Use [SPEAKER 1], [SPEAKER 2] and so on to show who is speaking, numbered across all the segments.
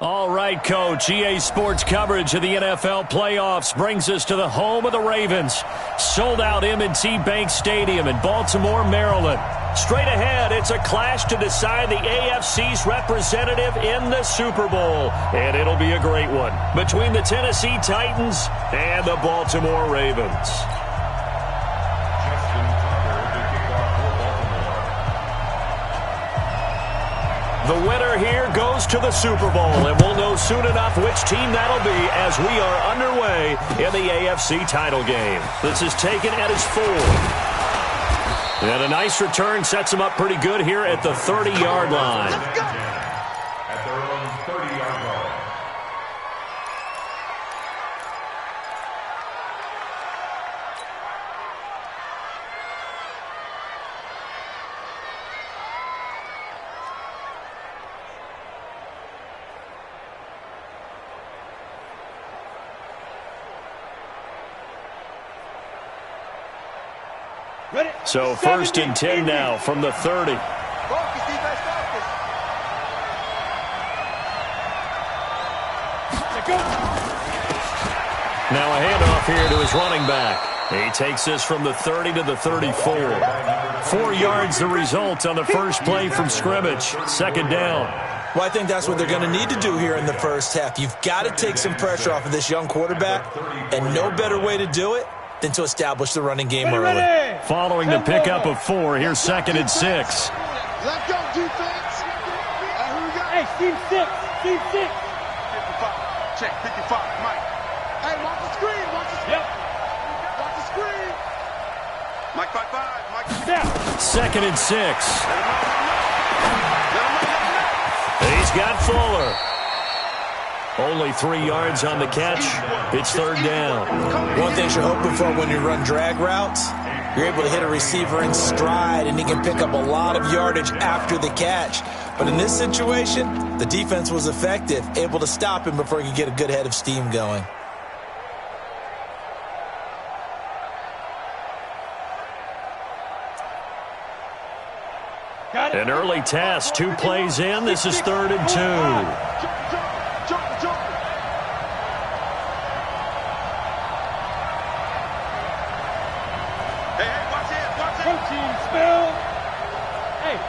[SPEAKER 1] All right, Coach. EA Sports coverage of the NFL playoffs brings us to the home of the Ravens. Sold-out M&T Bank Stadium in Baltimore, Maryland. Straight ahead, it's a clash to decide the AFC's representative in the Super Bowl. And it'll be a great one between the Tennessee Titans and the Baltimore Ravens. The winner here goes to the Super Bowl, and we'll know soon enough which team that'll be as we are underway in the AFC title game. This is taken at his 4. And a nice return sets him up pretty good here at the 30-yard line.
[SPEAKER 2] At their own 30-yard line.
[SPEAKER 1] So 1st and 10 now from the 30.
[SPEAKER 3] Focus, defense, focus.
[SPEAKER 1] Now a handoff here to his running back. He takes this from the 30 to the 34. 4 yards the result on the first play from scrimmage. 2nd down.
[SPEAKER 4] Well, I think that's what they're going to need to do here in the first half. You've got to take some pressure off of this young quarterback, and no better way to do it than to establish the running game early.
[SPEAKER 1] Following the pickup of 4, here's 2nd and 6.
[SPEAKER 3] Let's go, defense. Who we got?
[SPEAKER 5] Hey, team 6. Team 6.
[SPEAKER 3] 55. Check, 55. Mike. Hey, watch the screen. Watch the screen.
[SPEAKER 5] Yep.
[SPEAKER 3] Watch the screen. Mike, 5-5. Mike.
[SPEAKER 5] Down.
[SPEAKER 1] 2nd and 6. He's got Fuller. Only 3 yards on the catch. It's 3rd down.
[SPEAKER 4] One thing you're hoping for when you run drag routes, you're able to hit a receiver in stride, and he can pick up a lot of yardage after the catch. But in this situation, the defense was effective, able to stop him before he could get a good head of steam going.
[SPEAKER 1] An early test. 2 plays in. This is 3rd and 2.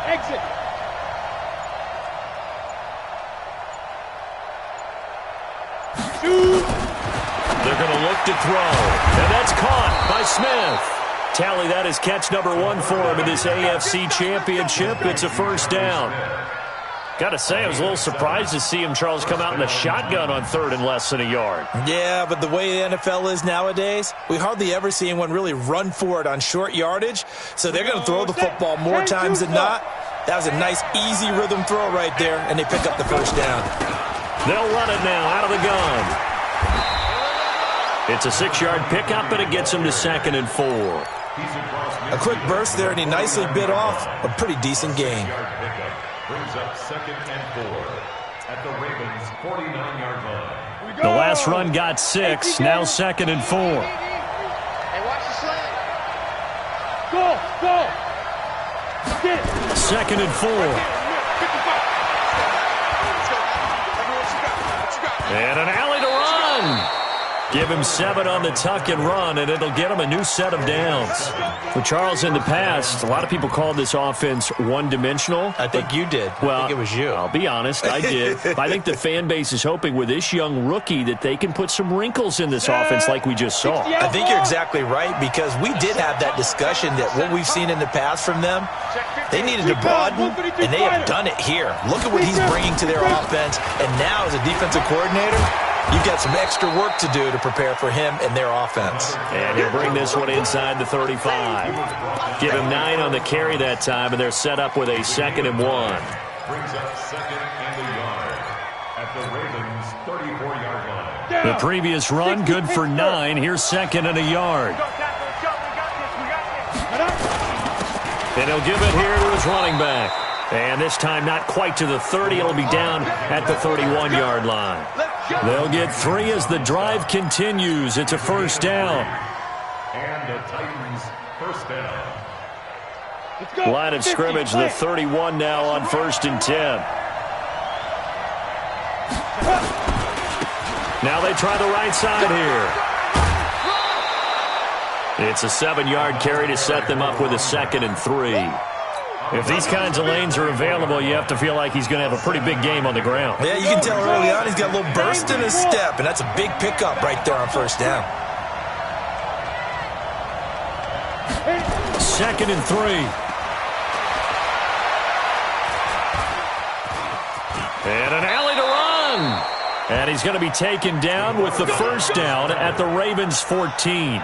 [SPEAKER 5] Exit.
[SPEAKER 1] Shoot. They're going to look to throw. And that's caught by Smith. Tally, that is catch number 1 for him in this AFC Championship. It's a 1st down. Got to say, I was a little surprised to see him, Charles, come out in a shotgun on 3rd and less than a yard.
[SPEAKER 4] Yeah, but the way the NFL is nowadays, we hardly ever see anyone really run for it on short yardage. So they're going to throw the football more times than not. That was a nice, easy rhythm throw right there, and they pick up the 1st down.
[SPEAKER 1] They'll run it now out of the gun. It's a 6-yard pickup, and it gets him to 2nd and 4.
[SPEAKER 4] A quick burst there, and he nicely bit off a pretty decent gain.
[SPEAKER 2] Brings up 2nd and 4 at the Ravens' 49-yard line.
[SPEAKER 1] The last run got 6, now 2nd and 4.
[SPEAKER 3] Hey, watch the slant.
[SPEAKER 5] Go.
[SPEAKER 1] 2nd and 4. And an alley to run. Give him 7 on the tuck and run, and it'll get him a new set of downs. Well, Charles, in the past, a lot of people called this offense one-dimensional.
[SPEAKER 4] I think you did.
[SPEAKER 1] Well,
[SPEAKER 4] I think it was you.
[SPEAKER 1] I'll be honest, I did. I think the fan base is hoping with this young rookie that they can put some wrinkles in this offense like we just saw.
[SPEAKER 4] I think you're exactly right, because we did have that discussion that what we've seen in the past from them, they needed to broaden, and they have done it here. Look at what he's bringing to their offense, and now as a defensive coordinator, you've got some extra work to do to prepare for him and their offense.
[SPEAKER 1] And he'll bring this one inside the 35. Give him 9 on the carry that time, and they're set up with a 2nd and 1.
[SPEAKER 2] Brings up 2nd and a yard at the Ravens' 34-yard line.
[SPEAKER 1] The previous run, good for 9. Here's 2nd and a yard. And he'll give it here to his running back. And this time not quite to the 30. It'll be down at the 31-yard line. They'll get 3 as the drive continues. It's a 1st down.
[SPEAKER 2] And the Titans' 1st down.
[SPEAKER 1] Line of scrimmage, the 31 now on 1st and 10. Now they try the right side here. It's a 7-yard carry to set them up with a 2nd and 3. If these kinds of lanes are available, you have to feel like he's going to have a pretty big game on the ground.
[SPEAKER 4] Yeah, you can tell early on he's got a little burst in his step, and that's a big pickup right there on first down.
[SPEAKER 1] 2nd and 3. And an alley to run. And he's going to be taken down with the first down at the Ravens' 14.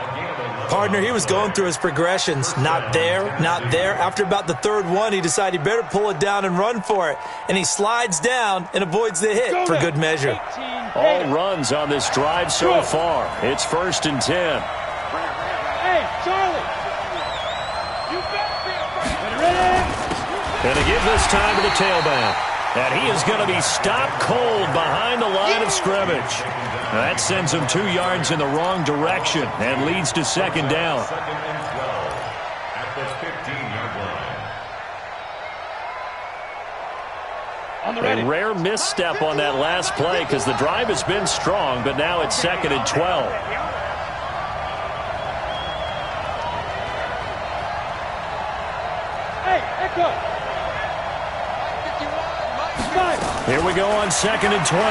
[SPEAKER 4] Partner, he was going through his progressions. Not there, not there. After about the 3rd one, he decided he better pull it down and run for it. And he slides down and avoids the hit for good measure.
[SPEAKER 1] All runs on this drive so far. It's 1st and 10.
[SPEAKER 5] Hey, Charlie. You better be afraid.
[SPEAKER 1] And to give this time to the tailback. And he is going to be stopped cold behind the line of scrimmage. That sends him 2 yards in the wrong direction and leads to 2nd down.
[SPEAKER 2] 2nd and 12 at the 15-yard line.
[SPEAKER 1] A rare misstep on that last play because the drive has been strong, but now it's 2nd and 12.
[SPEAKER 5] Hey, Echo.
[SPEAKER 1] Here we go on 2nd and 12.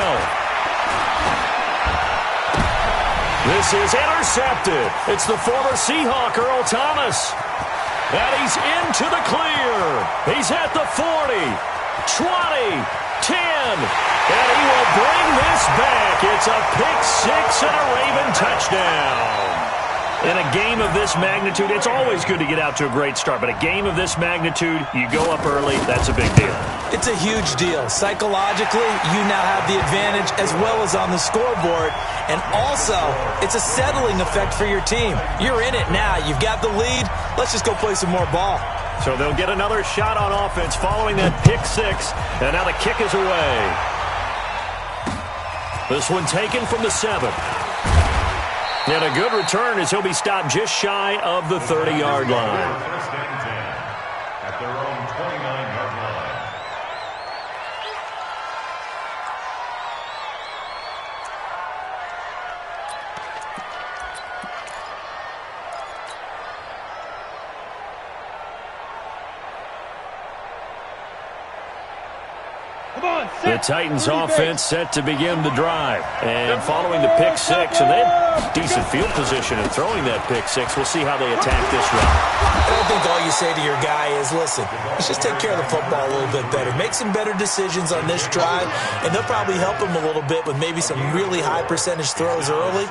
[SPEAKER 1] This is intercepted. It's the former Seahawk, Earl Thomas. And he's into the clear. He's at the 40, 20, 10. And he will bring this back. It's a pick-6 and a Raven touchdown. In a game of this magnitude, it's always good to get out to a great start, but a game of this magnitude, you go up early, that's a big deal.
[SPEAKER 4] It's a huge deal. Psychologically, you now have the advantage as well as on the scoreboard. And also, it's a settling effect for your team. You're in it now. You've got the lead. Let's just go play some more ball.
[SPEAKER 1] So they'll get another shot on offense following that pick-6, and now the kick is away. This one taken from the 7. And a good return as he'll be stopped just shy of the 30-yard line.
[SPEAKER 2] 1st and 10 at their own 29-yard line.
[SPEAKER 1] The Titans offense set to begin the drive. And following the pick-6, and they had decent field position in throwing that pick-6. We'll see how they attack this run.
[SPEAKER 4] I think all you say to your guy is, listen, let's just take care of the football a little bit better. Make some better decisions on this drive, and they'll probably help him a little bit with maybe some really high percentage throws early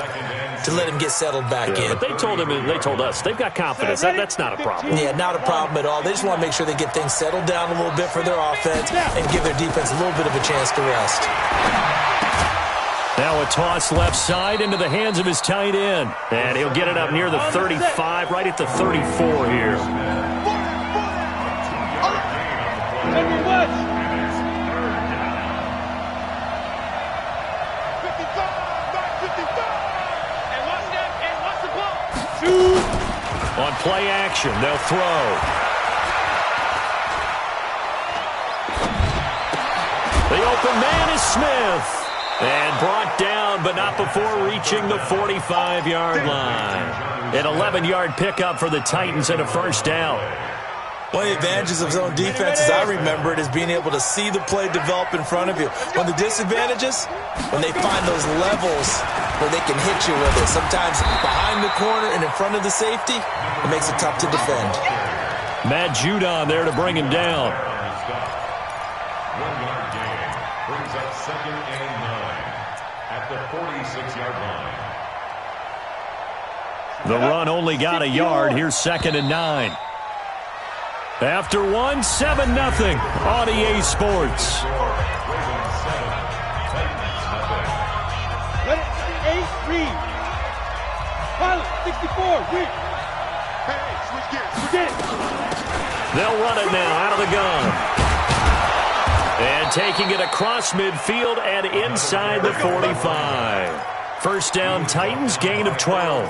[SPEAKER 4] to let him get settled back in.
[SPEAKER 1] But they told him, and they told us, they've got confidence. That's not a problem.
[SPEAKER 4] Yeah, not a problem at all. They just want to make sure they get things settled down a little bit for their offense and give their defense a little bit of a chance to rest.
[SPEAKER 1] Now a toss left side into the hands of his tight end. And he'll get it up near the 35, right at the 34 here. On play action, they'll throw. The open man is Smith. And brought down, but not before reaching the 45-yard line. An 11-yard pickup for the Titans and a first down.
[SPEAKER 4] One of the advantages of zone defense, as I remember it, is being able to see the play develop in front of you. One of the disadvantages, when they find those levels where they can hit you with it. Sometimes behind the corner and in front of the safety, it makes it tough to defend.
[SPEAKER 1] Matt Judon there to bring him down.
[SPEAKER 2] 1-yard gain brings up 2nd and 9 at the 46-yard line.
[SPEAKER 1] The run only got a yard. Here's 2nd and 9. After 1, 7-0 on EA Sports.
[SPEAKER 5] Let it 8 read. Pilot 64 read.
[SPEAKER 3] Hey, switch gears.
[SPEAKER 1] They'll run it now out of the gun. And taking it across midfield and inside the 45. First down, Titans, gain of 12.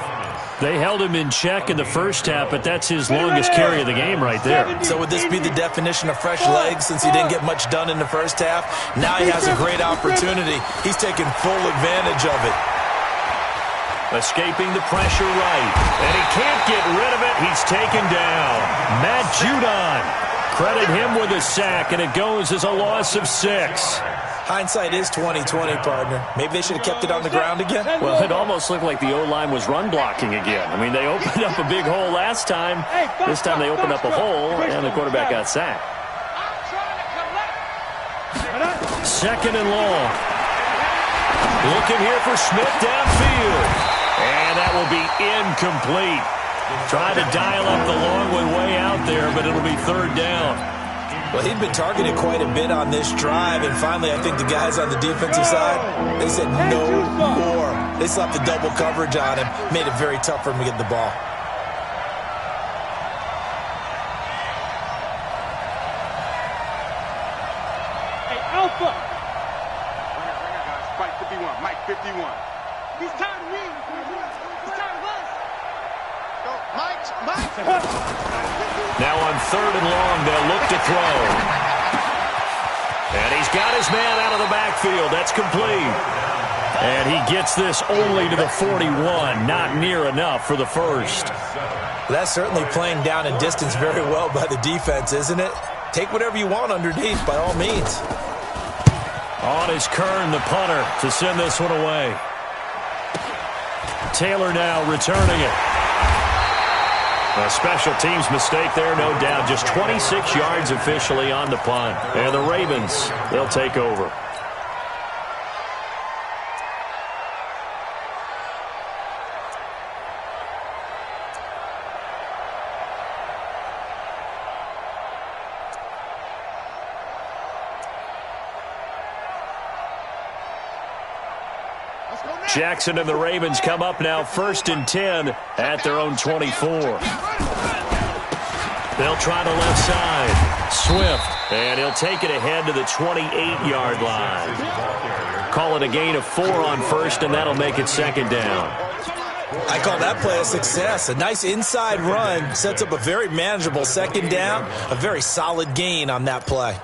[SPEAKER 1] They held him in check in the first half, but that's his longest carry of the game right there.
[SPEAKER 4] So would this be the definition of fresh legs since he didn't get much done in the first half? Now he has a great opportunity. He's taking full advantage of it.
[SPEAKER 1] Escaping the pressure right, and he can't get rid of it. He's taken down. Matt Judon. Credit him with a sack, and it goes as a loss of 6.
[SPEAKER 4] Hindsight is 20/20, partner. Maybe they should have kept it on the ground again.
[SPEAKER 1] Well, it almost looked like the O-line was run blocking again. I mean, they opened up a big hole last time. This time they opened up a hole, and the quarterback got sacked. Second and long. Looking here for Smith downfield. And that will be incomplete. Trying to dial up the long way out there, but it'll be third down.
[SPEAKER 4] Well, he'd been targeted quite a bit on this drive, and finally I think the guys on the defensive side, they said no more. They slapped the double coverage on him, made it very tough for him to get the ball.
[SPEAKER 5] Hey, Alpha!
[SPEAKER 3] Bring it, guys. Mike 51, Mike 51.
[SPEAKER 5] He's tired of me. He's tired of us.
[SPEAKER 3] Go, Mike.
[SPEAKER 1] Now on third and long, they'll look to throw. And he's got his man out of the backfield. That's complete. And he gets this only to the 41. Not near enough for the first.
[SPEAKER 4] That's certainly playing down and distance very well by the defense, isn't it? Take whatever you want underneath, by all means.
[SPEAKER 1] On is Kern, the punter, to send this one away. Taylor now returning it. A special teams mistake there, no doubt. Just 26 yards officially on the punt. And the Ravens, they'll take over. Jackson and the Ravens come up now first and 10 at their own 24. They'll try the left side. Swift, and he'll take it ahead to the 28-yard line. Call it a gain of 4 on first, and that'll make it second down.
[SPEAKER 4] I call that play a success. A nice inside run sets up a very manageable second down, a very solid gain on that play.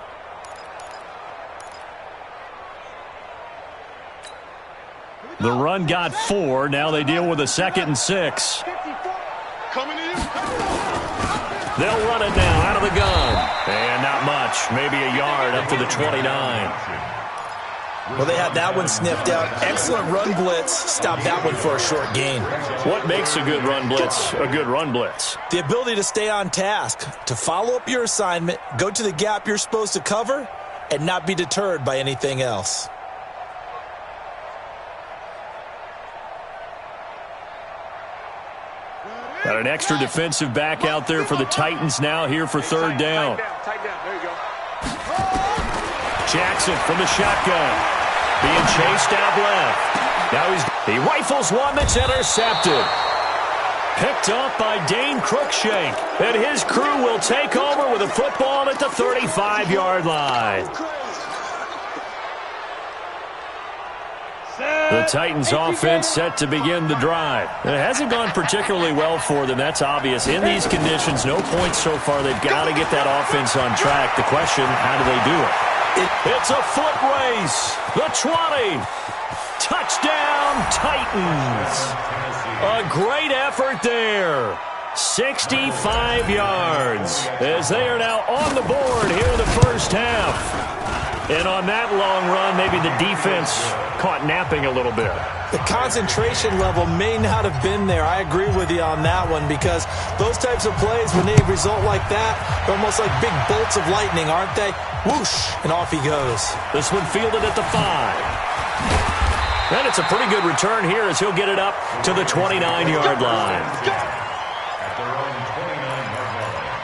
[SPEAKER 1] The run got 4. Now they deal with a 2nd and 6.
[SPEAKER 3] Coming in.
[SPEAKER 1] They'll run it now out of the gun. And not much. Maybe a yard up to the 29.
[SPEAKER 4] Well, they had that one sniffed out. Excellent run blitz. Stop that one for a short gain.
[SPEAKER 1] What makes a good run blitz a good run blitz?
[SPEAKER 4] The ability to stay on task, to follow up your assignment, go to the gap you're supposed to cover, and not be deterred by anything else.
[SPEAKER 1] Got an extra defensive back out there for the Titans now here for third down.
[SPEAKER 3] Tight down. There you go.
[SPEAKER 1] Jackson from the shotgun. Being chased out left. Now he rifles one that's intercepted. Picked up by Dane Cruikshank. And his crew will take over with a football at the 35-yard line. The Titans offense set to begin the drive. It hasn't gone particularly well for them. That's obvious. In these conditions, no points so far. They've got to get that offense on track. The question, how do they do it? It's a foot race. The 20. Touchdown, Titans. A great effort there. 65 yards as they are now on the board here in the first half. And on that long run, maybe the defense caught napping a little bit.
[SPEAKER 4] The concentration level may not have been there. I agree with you on that one because those types of plays, when they result like that, they're almost like big bolts of lightning, aren't they? Whoosh, and off he goes.
[SPEAKER 1] This one fielded at the 5. And it's a pretty good return here as he'll get it up to the 29-yard line.
[SPEAKER 2] At their own 29-yard line.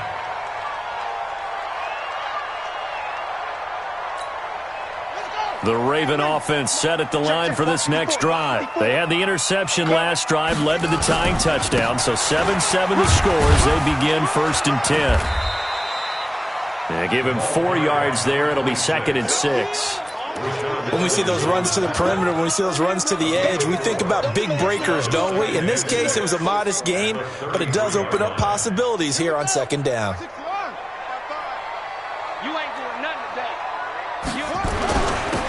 [SPEAKER 1] The Raven offense set at the line for this next drive. They had the interception last drive, led to the tying touchdown, so 7-7 the scores. They begin first and 10. They give him 4 yards there. It'll be 2nd and 6.
[SPEAKER 4] When we see those runs to the perimeter, when we see those runs to the edge, we think about big breakers, don't we? In this case, it was a modest gain, but it does open up possibilities here on second down.
[SPEAKER 5] You ain't doing nothing today.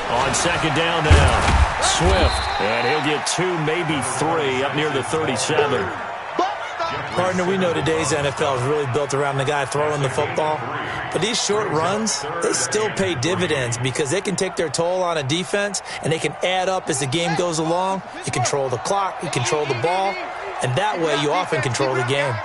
[SPEAKER 1] On second down now, Swift, and he'll get 2, maybe 3 up near the 37.
[SPEAKER 4] Partner, we know today's NFL is really built around the guy throwing the football. But these short runs, they still pay dividends because they can take their toll on a defense and they can add up as the game goes along. You control the clock, you control the ball, and that way you often control the game.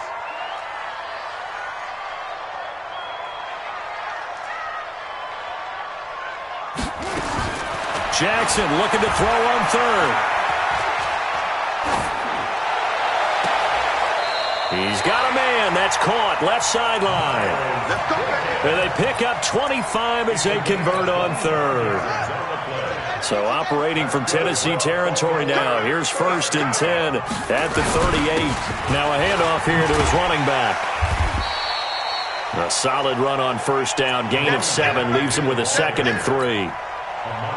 [SPEAKER 1] Jackson looking to throw on third. He's got a man. That's caught. Left sideline. And they pick up 25 as they convert on third. So operating from Tennessee territory now. Here's 1st and 10 at the 38. Now a handoff here to his running back. A solid run on first down. Gain of 7 leaves him with a 2nd and 3.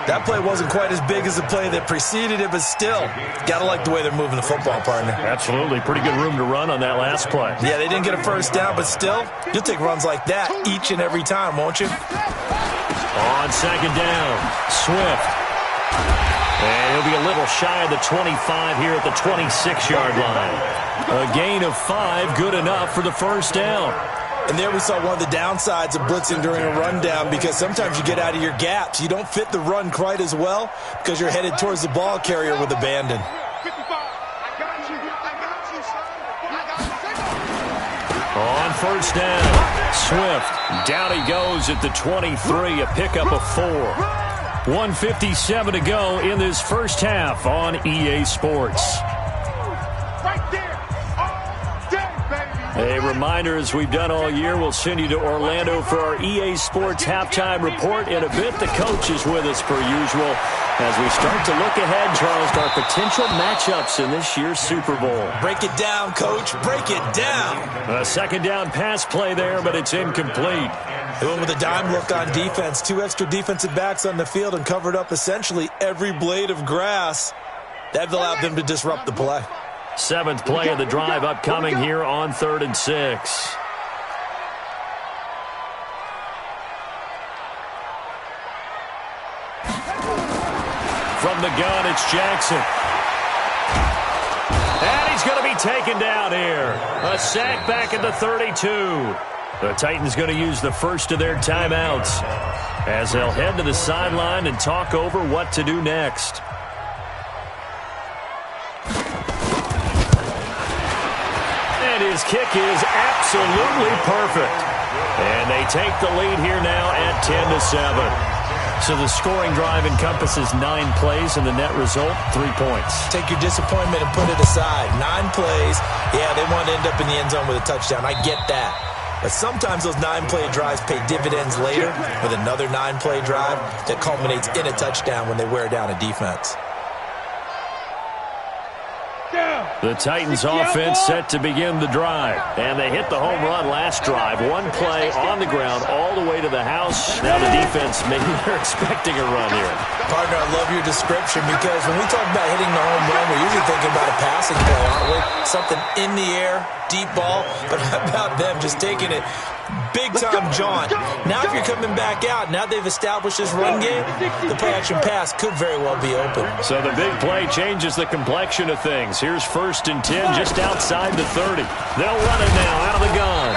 [SPEAKER 4] That play wasn't quite as big as the play that preceded it, but still, got to like the way they're moving the football, partner.
[SPEAKER 1] Absolutely. Pretty good room to run on that last play.
[SPEAKER 4] Yeah, they didn't get a first down, but still, you'll take runs like that each and every time, won't you?
[SPEAKER 1] On second down, Swift. And he'll be a little shy of the 25 here at the 26-yard line. A gain of 5, good enough for the first down.
[SPEAKER 4] And there we saw one of the downsides of blitzing during a rundown because sometimes you get out of your gaps. You don't fit the run quite as well because you're headed towards the ball carrier with abandon.
[SPEAKER 1] On first down, Swift. Down he goes at the 23, a pickup of 4. 1:57 to go in this first half on EA Sports. A reminder, as we've done all year, we'll send you to Orlando for our EA Sports halftime report. In a bit, the coach is with us per usual as we start to look ahead, Charles, to our potential matchups in this year's Super Bowl.
[SPEAKER 4] Break it down, Coach. Break it down.
[SPEAKER 1] A second down pass play there, but it's incomplete.
[SPEAKER 4] They went with a dime look on defense. 2 extra defensive backs on the field and covered up essentially every blade of grass. That allowed them to disrupt the play.
[SPEAKER 1] 7th play of the drive upcoming here on 3rd and 6. From the gun, it's Jackson. And he's going to be taken down here. A sack back at the 32. The Titans going to use the first of their timeouts as they'll head to the sideline and talk over what to do next. And his kick is absolutely perfect. And they take the lead here now at 10-7. So the scoring drive encompasses 9 plays, and the net result, 3 points.
[SPEAKER 4] Take your disappointment and put it aside. 9 plays. Yeah, they want to end up in the end zone with a touchdown. I get that. But sometimes those 9-play drives pay dividends later with another 9-play drive that culminates in a touchdown when they wear down a defense.
[SPEAKER 1] The Titans offense set to begin the drive. And they hit the home run last drive. 1 play on the ground all the way to the house. Now the defense, maybe they're expecting a run here.
[SPEAKER 4] Partner, I love your description because when we talk about hitting the home run, we're usually thinking about a passing play, aren't we? Something in the air, deep ball. But how about them just taking it big-time jaunt? Now if you're coming back out, now they've established this run game, the play-action pass could very well be open.
[SPEAKER 1] So the big play changes the complexion of things. Here's 1st and 10 just outside the 30. They'll run it now out of the gun.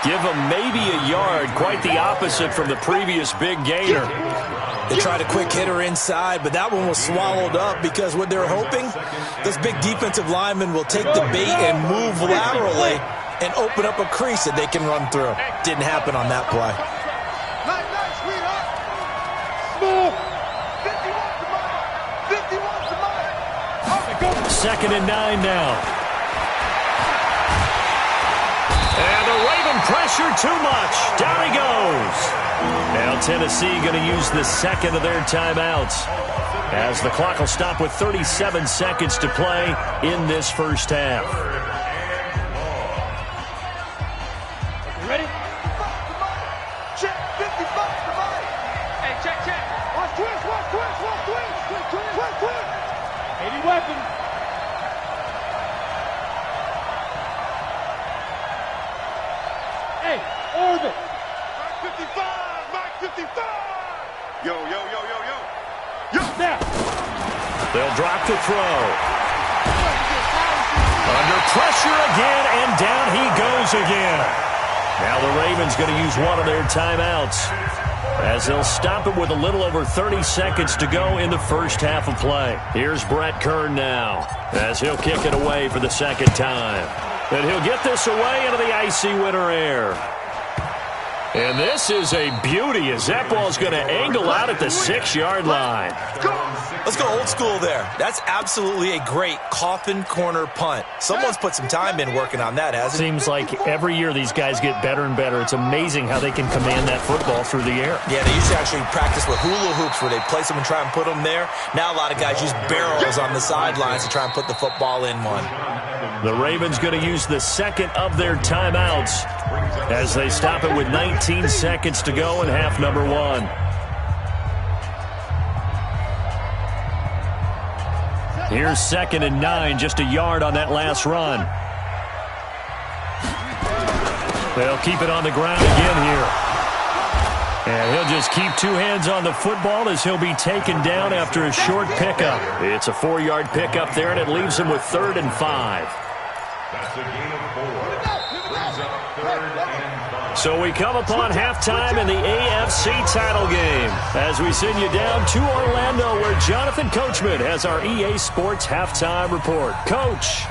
[SPEAKER 1] Give them maybe a yard, quite the opposite from the previous big gainer.
[SPEAKER 4] They tried a quick hitter inside, but that one was swallowed up because what they're hoping, this big defensive lineman will take the bait and move laterally and open up a crease that they can run through. Didn't happen on that play.
[SPEAKER 1] 2nd and 9 now. And the Raven pressure too much. Down he goes. Now Tennessee going to use the 2nd of their timeouts as the clock will stop with 37 seconds to play in this first half.
[SPEAKER 5] Ready? Check 55. Hey, check. Watch twist.
[SPEAKER 3] Yo, yo, yo, yo, yo. Yo.
[SPEAKER 5] Snap.
[SPEAKER 1] They'll drop the throw. Under pressure again, and down he goes again. Now the Ravens going to use one of their timeouts, as they'll stop it with a little over 30 seconds to go in the first half of play. Here's Brett Kern now, as he'll kick it away for the second time. And he'll get this away into the icy winter air. And this is a beauty, as that ball's going to angle out at the 6-yard line.
[SPEAKER 4] Let's go old school there. That's absolutely a great coffin corner punt. Someone's put some time in working on that, hasn't it?
[SPEAKER 1] Seems like every year these guys get better and better. It's amazing how they can command that football through the air.
[SPEAKER 4] Yeah, they used to actually practice with hula hoops where they place them and try and put them there. Now a lot of guys use barrels on the sidelines to try and put the football in one.
[SPEAKER 1] The Ravens going to use the second of their timeouts as they stop it with 19 seconds to go in half number one. Here's 2nd and 9, just a yard on that last run. They'll keep it on the ground again here. And he'll just keep two hands on the football as he'll be taken down after a short pickup. It's a 4-yard pickup there, and it leaves him with 3rd and 5.
[SPEAKER 2] That's a gain of 4. Brings up 3rd and 5.
[SPEAKER 1] So we come upon halftime in the AFC title game as we send you down to Orlando, where Jonathan Coachman has our EA Sports halftime report. Coach.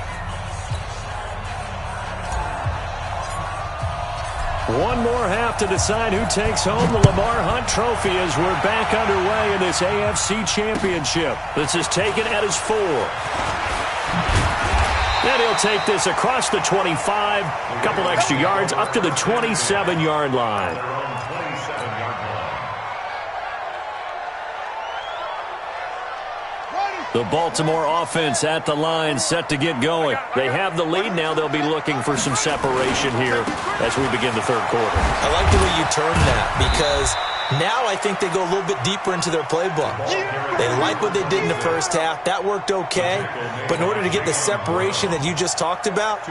[SPEAKER 1] One more half to decide who takes home the Lamar Hunt Trophy as we're back underway in this AFC Championship. This is taken at his 4. And he'll take this across the 25, a couple extra yards, up to the 27-yard line. The Baltimore offense at the line, set to get going. They have the lead now. They'll be looking for some separation here as we begin the third quarter.
[SPEAKER 4] I like the way you term that, because now I think they go a little bit deeper into their playbook. They like what they did in the first half. That worked okay. But in order to get the separation that you just talked about,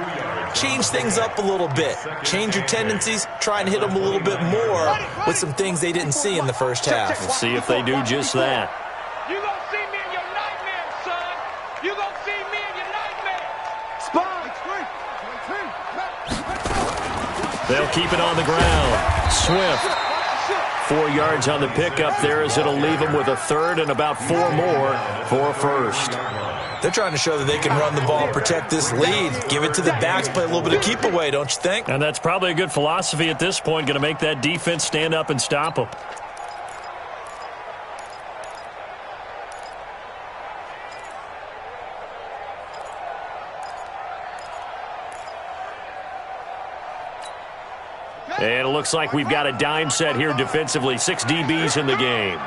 [SPEAKER 4] change things up a little bit. Change your tendencies. Try and hit them a little bit more with some things they didn't see in the first half.
[SPEAKER 1] We'll see if they do just that.
[SPEAKER 6] You gonna see me in your nightmares, son. You gonna see me in your nightmares.
[SPEAKER 3] Spot.
[SPEAKER 1] They'll keep it on the ground. Swift. 4 yards on the pickup there, as it'll leave them with a 3rd and about 4 more for a 1st.
[SPEAKER 4] They're trying to show that they can run the ball, protect this lead, give it to the backs, play a little bit of keep away, don't you think?
[SPEAKER 1] And that's probably a good philosophy at this point, going to make that defense stand up and stop them. And it looks like we've got a dime set here defensively. 6 DBs in the game.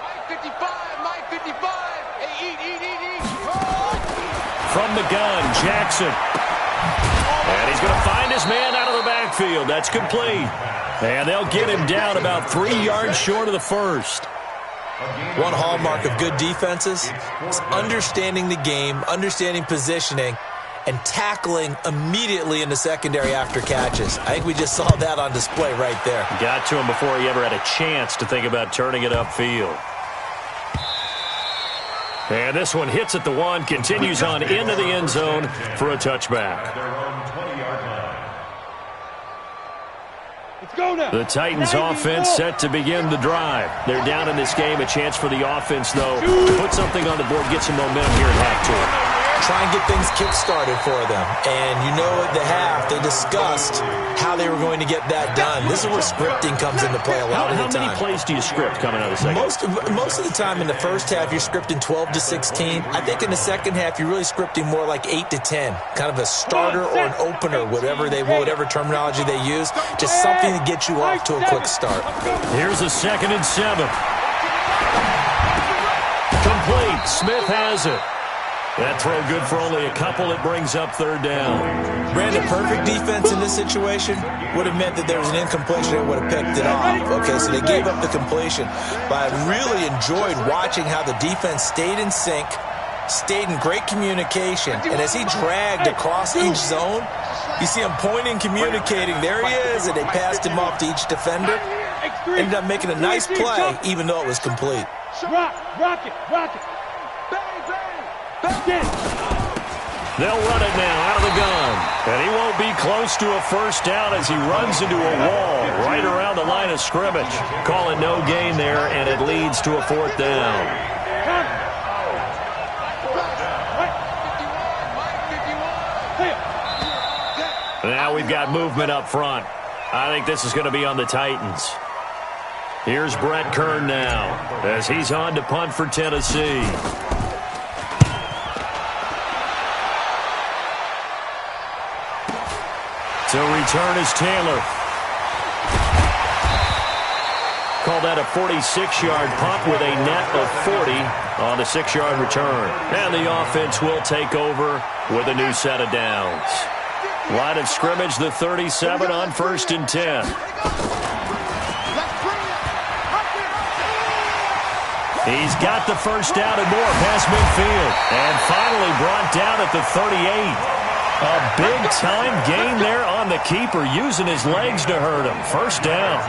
[SPEAKER 6] Mike 55. Hey, eat.
[SPEAKER 1] From the gun, Jackson. And he's going to find his man out of the backfield. That's complete. And they'll get him down about 3 yards short of the 1st.
[SPEAKER 4] One hallmark of good defenses is understanding the game, understanding positioning, and tackling immediately in the secondary after catches. I think we just saw that on display right there.
[SPEAKER 1] Got to him before he ever had a chance to think about turning it upfield. And this one hits at the 1, continues on into the end zone for a touchback. The Titans offense set to begin the drive. They're down in this game. A chance for the offense, though, to put something on the board, get some momentum here at half 2.
[SPEAKER 4] Try and get things kick-started for them. And you know at the half, they discussed how they were going to get that done. This is where scripting comes into play a lot of the time.
[SPEAKER 1] How many plays do you script coming out of the second?
[SPEAKER 4] Most of the time in the first half, you're scripting 12 to 16. I think in the second half, you're really scripting more like 8 to 10. Kind of a starter or an opener, whatever terminology they use. Just something to get you off to a quick start.
[SPEAKER 1] Here's a 2nd and 7. Complete. Smith has it. That throw good for only a couple. It brings up 3rd down.
[SPEAKER 4] Brandon, perfect defense in this situation would have meant that there was an incompletion that would have picked it off. Okay, so they gave up the completion. But I really enjoyed watching how the defense stayed in sync, stayed in great communication, and as he dragged across each zone, You see him pointing, communicating. There he is, and they passed him off to each defender. Ended up making a nice play, even though it was complete.
[SPEAKER 5] Rock it.
[SPEAKER 1] They'll run it now out of the gun. And he won't be close to a first down as he runs into a wall right around the line of scrimmage. Call it no gain there, and it leads to a fourth down. Now we've got movement up front. I think this is going to be on the Titans. Here's Brett Kern now as he's on to punt for Tennessee. So return is Taylor. Call that a 46-yard punt with a net of 40 on the 6-yard return. And the offense will take over with a new set of downs. Line of scrimmage, the 37 on 1st and 10. He's got the first down and more past midfield. And finally brought down at the 38. A big-time gain there on the keeper, using his legs to hurt him. First down.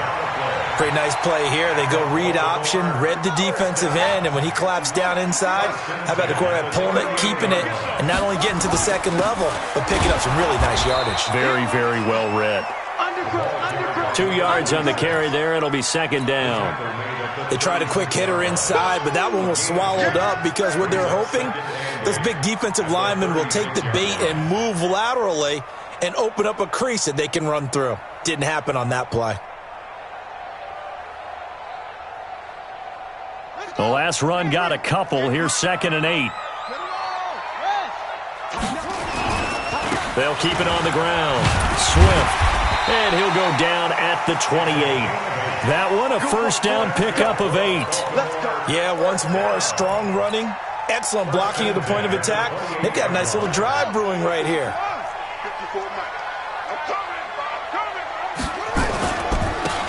[SPEAKER 4] Pretty nice play here. They go read option, read the defensive end, and when he collapsed down inside, how about the quarterback pulling it, keeping it, and not only getting to the second level, but picking up some really nice yardage.
[SPEAKER 1] Very, very well read. 2 yards on the carry there. It'll be second down.
[SPEAKER 4] They tried a quick hitter inside, but that one was swallowed up because what they're hoping, those big defensive linemen will take the bait and move laterally and open up a crease that they can run through. Didn't happen on that play.
[SPEAKER 1] The last run got a couple. Here's 2nd and 8. They'll keep it on the ground. Swift. And he'll go down at the 28. That one a first down pickup of 8.
[SPEAKER 4] Yeah, once more, strong running. Excellent blocking at the point of attack. They've got a nice little drive brewing right here.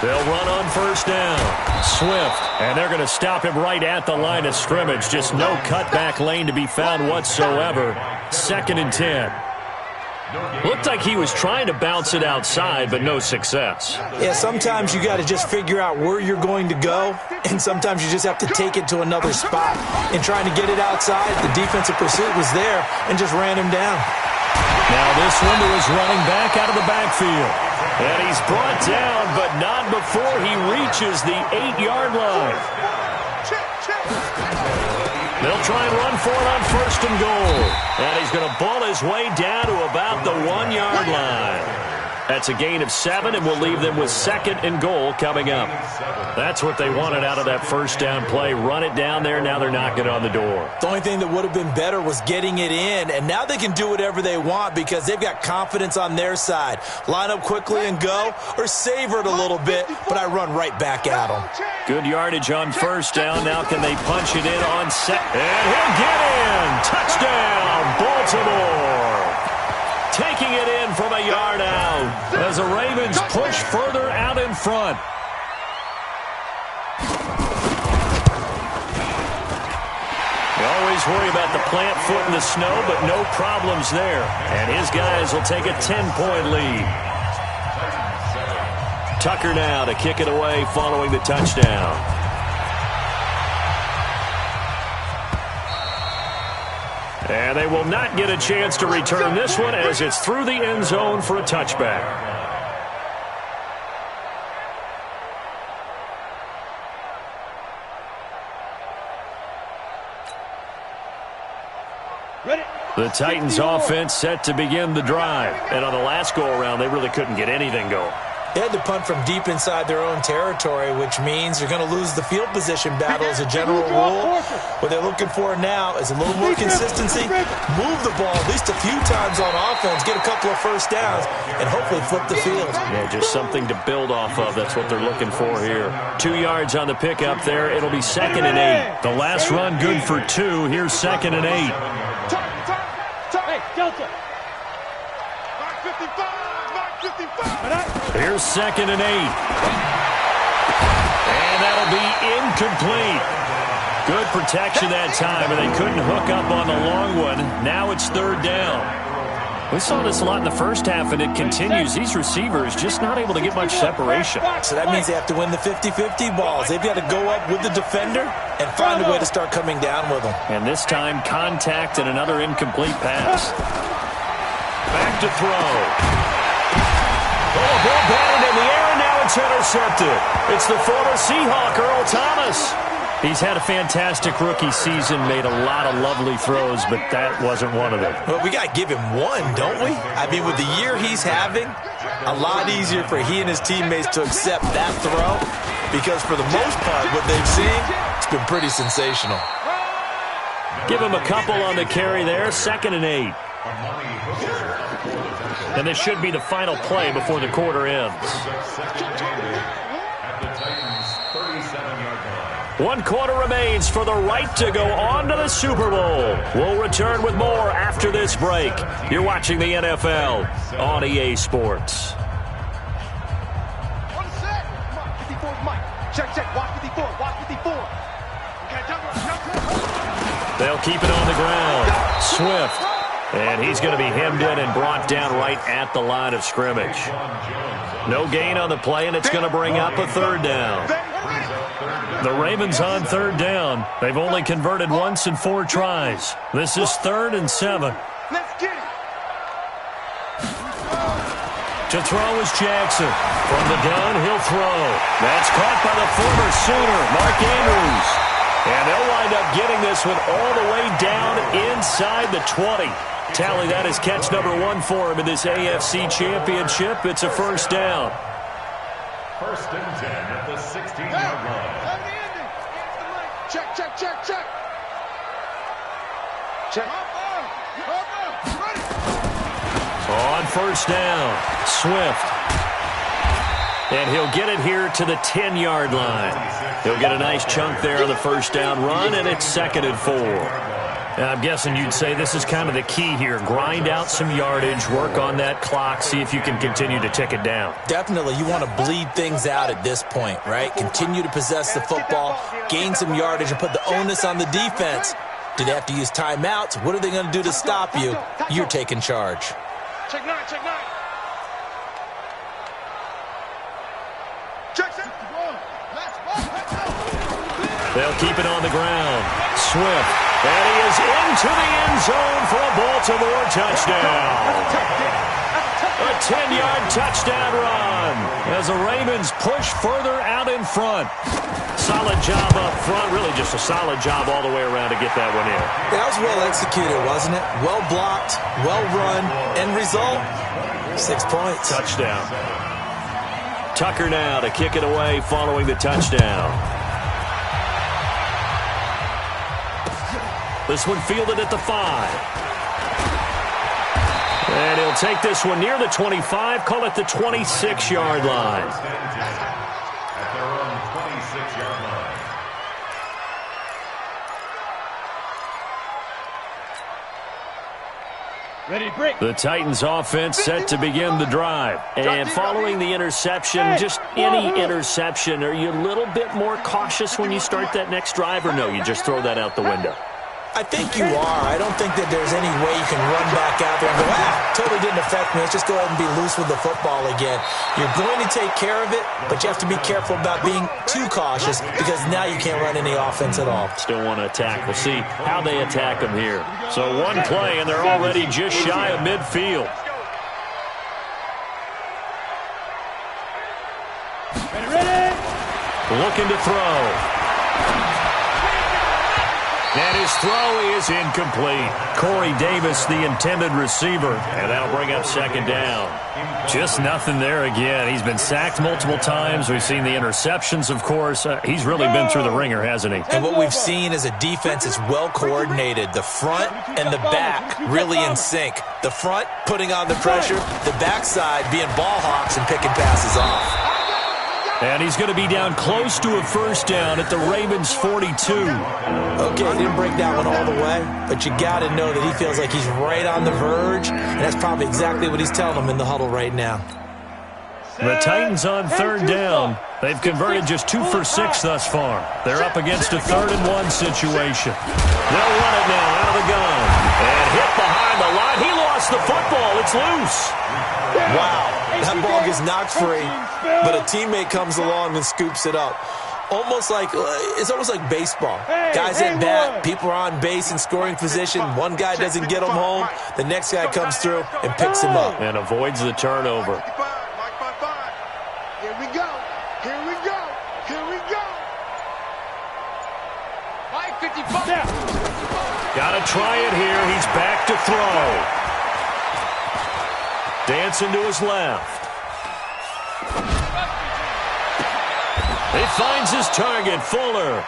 [SPEAKER 1] They'll run on first down. Swift. And they're going to stop him right at the line of scrimmage. Just no cutback lane to be found whatsoever. 2nd and 10. Looked like he was trying to bounce it outside, but no success.
[SPEAKER 4] Yeah, sometimes you got to just figure out where you're going to go, and sometimes you just have to take it to another spot. In trying to get it outside, the defensive pursuit was there and just ran him down.
[SPEAKER 1] Now this one to his running back out of the backfield. And he's brought down, but not before he reaches the 8-yard line. They'll try and run for it on 1st and goal. And he's going to ball his way down to about the 1-yard line. That's a gain of 7, and we'll leave them with 2nd and goal coming up. That's what they wanted out of that first down play. Run it down there. Now they're knocking on the door.
[SPEAKER 4] The only thing that would have been better was getting it in, and now they can do whatever they want because they've got confidence on their side. Line up quickly and go, or savor it a little bit, but I run right back at them.
[SPEAKER 1] Good yardage on first down. Now can they punch it in on second? And he'll get in. Touchdown, Baltimore. Taking it in from a yard out as the Ravens push further out in front. You always worry about the plant foot in the snow, but no problems there. And his guys will take a 10-point lead. Tucker now to kick it away following the touchdown. And they will not get a chance to return this one as it's through the end zone for a touchback. The Titans offense set to begin the drive. And on the last go-around, they really couldn't get anything going.
[SPEAKER 4] They had to punt from deep inside their own territory, which means you're going to lose the field position battle as a general rule. What they're looking for now is a little more consistency, move the ball at least a few times on offense, get a couple of first downs, and hopefully flip the field.
[SPEAKER 1] Yeah, just something to build off of. That's what they're looking for here. 2 yards on the pickup there. It'll be 2nd and 8. The last run good for 2. Here's 2nd and 8.
[SPEAKER 5] Hey, Delta.
[SPEAKER 1] Here's 2nd and 8. And that'll be incomplete. Good protection that time, and they couldn't hook up on the long one. Now it's 3rd down. We saw this a lot in the first half, and it continues. These receivers just not able to get much separation.
[SPEAKER 4] So that means they have to win the 50-50 balls. They've got to go up with the defender and find a way to start coming down with them.
[SPEAKER 1] And this time, contact and another incomplete pass. Back to throw. Oh, a ball batted in the air, and now it's intercepted. It's the former Seahawk, Earl Thomas. He's had a fantastic rookie season, made a lot of lovely throws, but that wasn't one of them.
[SPEAKER 4] Well, we got to give him one, don't we? I mean, with the year he's having, a lot easier for he and his teammates to accept that throw because for the most part, what they've seen, it's been pretty sensational.
[SPEAKER 1] Give him a couple on the carry there, 2nd and 8. And this should be the final play before the quarter ends. One quarter remains for the right to go on to the Super Bowl. We'll return with more after this break. You're watching the NFL on EA Sports.
[SPEAKER 3] One set. Come on, 54 Mike. Check. Watch 54. Watch 54.
[SPEAKER 1] They'll keep it on the ground. Swift. And he's going to be hemmed in and brought down right at the line of scrimmage. No gain on the play, and it's going to bring up a 3rd down. The Ravens on 3rd down. They've only converted once in 4 tries. This is 3rd and 7.
[SPEAKER 3] Let's get it.
[SPEAKER 1] To throw is Jackson. From the gun, he'll throw. That's caught by the former Sooner, Mark Andrews. And they'll wind up getting this one all the way down inside the 20. Tally, that is catch number 1 for him in this AFC Championship. It's a 1st down.
[SPEAKER 2] 1st and 10 at the 16-yard line.
[SPEAKER 3] Check.
[SPEAKER 1] On 1st down, Swift. And he'll get it here to the 10-yard line. He'll get a nice chunk there on the 1st down run, and it's 2nd and 4. Now, I'm guessing you'd say this is kind of the key here. Grind out some yardage, work on that clock, see if you can continue to tick it down.
[SPEAKER 4] Definitely, you want to bleed things out at this point, right? Continue to possess the football, gain some yardage, and put the onus on the defense. Do they have to use timeouts? What are they going to do to stop you? You're taking charge.
[SPEAKER 3] Check 9.
[SPEAKER 1] They'll keep it on the ground. Swift. And he is into the end zone for a Baltimore touchdown. A 10-yard touchdown run as the Ravens push further out in front. Solid job up front. Really just a solid job all the way around to get that one in.
[SPEAKER 4] That was well executed, wasn't it? Well blocked, well run. End result, 6 points.
[SPEAKER 1] Touchdown. Tucker now to kick it away following the touchdown. This one fielded at the 5. And he'll take this one near the 25, call it the 26-yard line.
[SPEAKER 2] At their own 26-yard line.
[SPEAKER 5] Ready to break.
[SPEAKER 1] The Titans offense set to begin the drive. And following the interception, just any interception, are you a little bit more cautious when you start that next drive, or no, you just throw that out the window?
[SPEAKER 4] I think you are. I don't think that there's any way you can run back out there and go, totally didn't affect me. Let's just go ahead and be loose with the football again. You're going to take care of it, but you have to be careful about being too cautious because now you can't run any offense at all.
[SPEAKER 1] Still want to attack. We'll see how they attack them here. So one play, and they're already just shy of midfield.
[SPEAKER 5] Ready.
[SPEAKER 1] Looking to throw. And his throw is incomplete. Corey Davis, the intended receiver, and that'll bring up 2nd down. Just nothing there again. He's been sacked multiple times. We've seen the interceptions, of course. He's really been through the ringer, hasn't he?
[SPEAKER 4] And what we've seen is a defense that's well coordinated. The front and the back really in sync. The front putting on the pressure, the backside being ball hawks and picking passes off.
[SPEAKER 1] And he's going to be down close to a 1st down at the Ravens' 42.
[SPEAKER 4] Okay, he didn't break that one all the way, but you got to know that he feels like he's right on the verge, and that's probably exactly what he's telling them in the huddle right now.
[SPEAKER 1] The Titans on 3rd down. They've converted just 2 for 6 thus far. They're up against a 3rd and 1 situation. They'll run it now out of the gun. And hit behind the line. He lost lost the football. It's loose.
[SPEAKER 4] Wow, that ball gets knocked free, but a teammate comes along and scoops it up. It's almost like baseball. Guys at bat, people are on base in scoring position. One guy doesn't get him home. The next guy comes through and picks him up.
[SPEAKER 1] And avoids the turnover.
[SPEAKER 3] Here we go. Here we go. Here we go.
[SPEAKER 6] 555.
[SPEAKER 1] Got to try it here. He's back to throw. Dancing to his left. He finds his target, Fuller.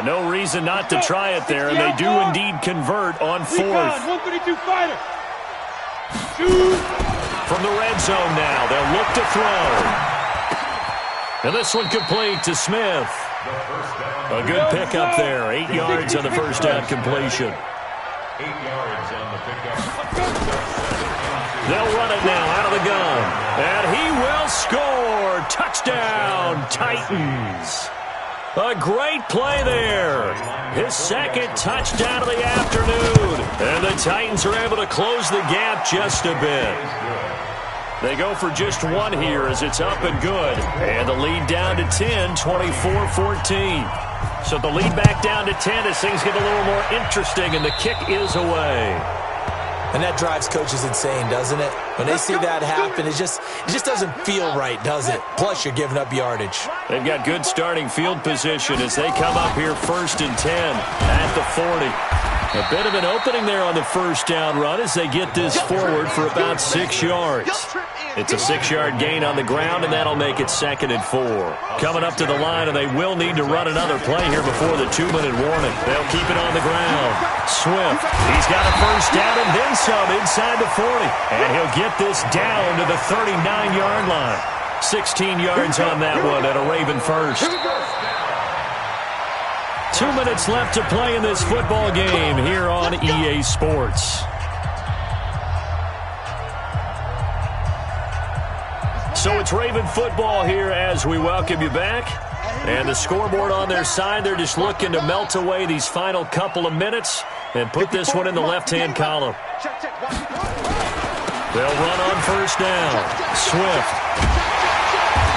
[SPEAKER 1] No reason not to try it there, and they do indeed convert on fourth.
[SPEAKER 5] 132 fighter.
[SPEAKER 1] From the red zone now, they'll look to throw. And this one complete to Smith. A good pickup there. 8 yards on the first down completion.
[SPEAKER 2] 8 yards on the pickup.
[SPEAKER 1] They'll run it now out of the gun. And he will score. Touchdown, Titans. A great play there. His second touchdown of the afternoon. And the Titans are able to close the gap just a bit. They go for just one here as it's up and good. And the lead down to 10, 24-14. So the lead back down to 10 as things get a little more interesting, and the kick is away.
[SPEAKER 4] And that drives coaches insane, doesn't it? When they see that happen, it just doesn't feel right, does it? Plus, you're giving up yardage.
[SPEAKER 1] They've got good starting field position as they come up here 1st and 10 at the 40. A bit of an opening there on the first down run as they get this forward for about 6 yards. It's a 6-yard gain on the ground, and that'll make it 2nd and 4. Coming up to the line, and they will need to run another play here before the 2-minute warning. They'll keep it on the ground. Swift, he's got a first down and then some inside the 40. And he'll get this down to the 39-yard line. 16 yards on that one at a Raven first. 2 minutes left to play in this football game here on EA Sports. So it's Raven football here as we welcome you back. And the scoreboard on their side, they're just looking to melt away these final couple of minutes and put this one in the left-hand column. They'll run on first down. Swift.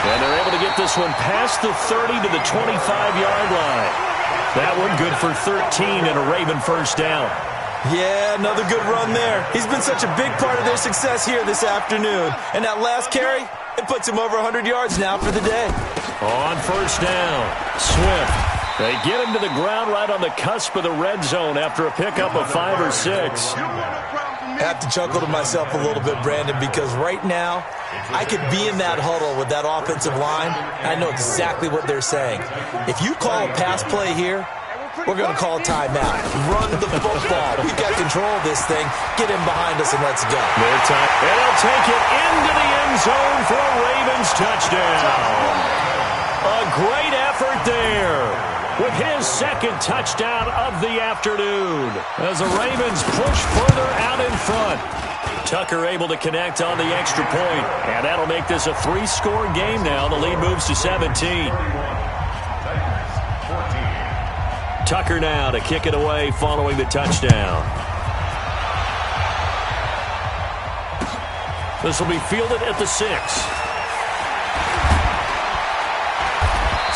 [SPEAKER 1] And they're able to get this one past the 30 to the 25-yard line. That one good for 13 and a Raven first down.
[SPEAKER 4] Yeah, another good run there. He's been such a big part of their success here this afternoon. And that last carry, it puts him over 100 yards now for the day.
[SPEAKER 1] On first down, Swift. They get him to the ground right on the cusp of the red zone after a pickup of 5 or 6.
[SPEAKER 4] I have to chuckle to myself a little bit, Brandon, because right now I could be in that huddle with that offensive line. I know exactly what they're saying. If you call a pass play here, we're going to call a timeout. Run the football. We've got control of this thing. Get him behind us and let's go.
[SPEAKER 1] Their time. And they'll take it into the end zone for a Ravens touchdown. A great effort there with his second touchdown of the afternoon as the Ravens push further out in front. Tucker able to connect on the extra point, and that'll make this a 3-score game now. The lead moves to 17. Tucker now to kick it away following the touchdown. This will be fielded at the 6.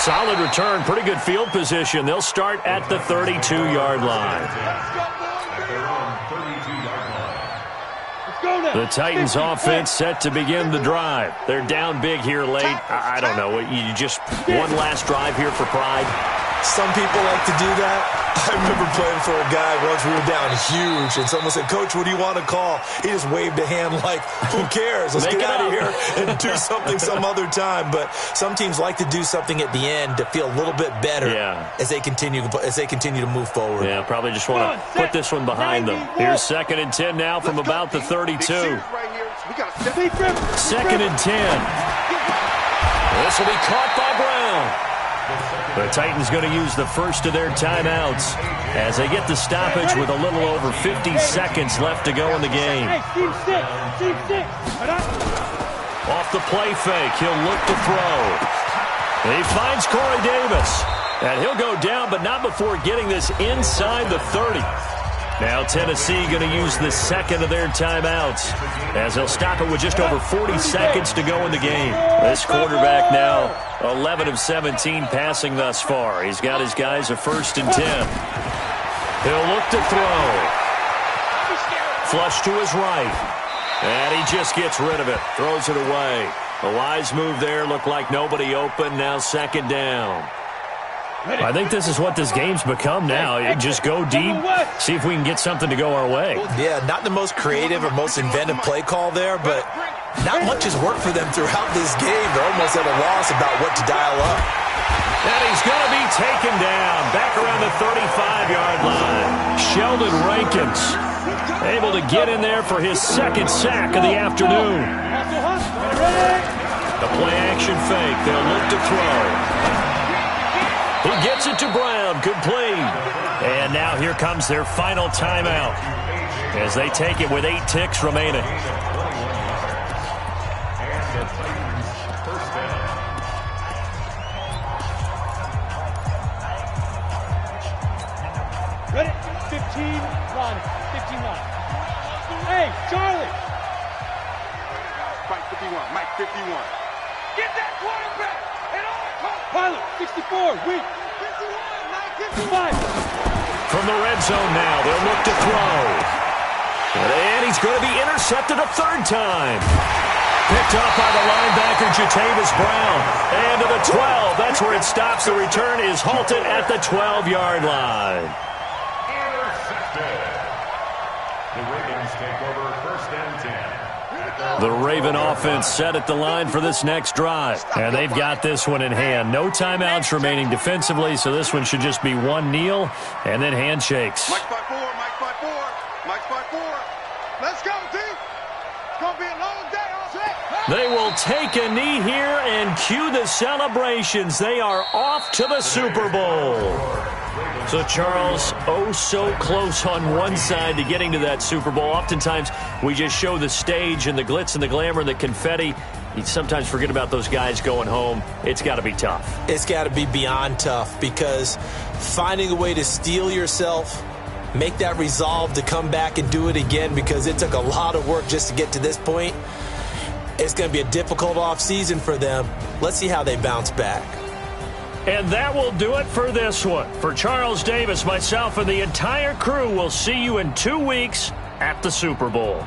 [SPEAKER 1] Solid return, pretty good field position. They'll start at the 32-yard line. The Titans offense set to begin the drive. They're down big here late. I don't know. You just one last drive here for pride.
[SPEAKER 4] Some people like to do that. I remember playing for a guy once. We were down huge, and someone said, "Coach, what do you want to call?" He just waved a hand like, "Who cares? Let's get out of here and do something some other time." But some teams like to do something at the end to feel a little bit better as they continue to move forward.
[SPEAKER 1] Yeah, probably just want to put this one behind them. Here's 2nd and 10 now from about the 32. 2nd and 10. This will be caught by Brown. The Titans going to use the first of their timeouts as they get the stoppage with a little over 50 seconds left to go in the game. Off the play fake, he'll look to throw. He finds Corey Davis, and he'll go down, but not before getting this inside the 30. Now Tennessee going to use the second of their timeouts as they'll stop it with just over 40 seconds to go in the game. This quarterback now 11 of 17 passing thus far. He's got his guys a 1st and 10. He'll look to throw. Flush to his right. And he just gets rid of it. Throws it away. A wise move there. Looked like nobody open. Now 2nd down. I think this is what this game's become now. Just go deep, see if we can get something to go our way.
[SPEAKER 4] Yeah, not the most creative or most inventive play call there, but not much has worked for them throughout this game. They're almost at a loss about what to dial up.
[SPEAKER 1] And he's going to be taken down back around the 35-yard line. Sheldon Rankins able to get in there for his 2nd sack of the afternoon. The play-action fake. They'll look to throw. He gets it to Brown, complete. And now here comes their final timeout as they take it with 8 ticks remaining.
[SPEAKER 5] Ready? 15, line. 15 line. Hey, Charlie!
[SPEAKER 3] Mike 51, Mike 51.
[SPEAKER 6] Get that quarterback! And all
[SPEAKER 5] Pilot, 64, weak.
[SPEAKER 6] 51, Mike
[SPEAKER 5] 5.
[SPEAKER 1] From the red zone now, they'll look to throw. And he's going to be intercepted a 3rd time. Picked up by the linebacker, Jatavis Brown. And to the 12. That's where it stops. The return is halted at the 12-yard line.
[SPEAKER 2] Intercepted. The Ravens take over 1st and 10.
[SPEAKER 1] The Raven offense set at the line for this next drive. And they've got this one in hand. No timeouts remaining defensively, so this one should just be one kneel and then handshakes.
[SPEAKER 3] Mike 5-4, Mike 5-4, Mike 5-4. Let's go, team. It's going to be a long day. All set.
[SPEAKER 1] They will take a knee here and cue the celebrations. They are off to the Super Bowl. So, Charles, oh so close on one side to getting to that Super Bowl. Oftentimes, we just show the stage and the glitz and the glamour and the confetti. You sometimes forget about those guys going home. It's got to be tough.
[SPEAKER 4] It's got to be beyond tough because finding a way to steel yourself, make that resolve to come back and do it again because it took a lot of work just to get to this point. It's going to be a difficult offseason for them. Let's see how they bounce back.
[SPEAKER 1] And that will do it for this one. For Charles Davis, myself, and the entire crew, we'll see you in 2 weeks at the Super Bowl.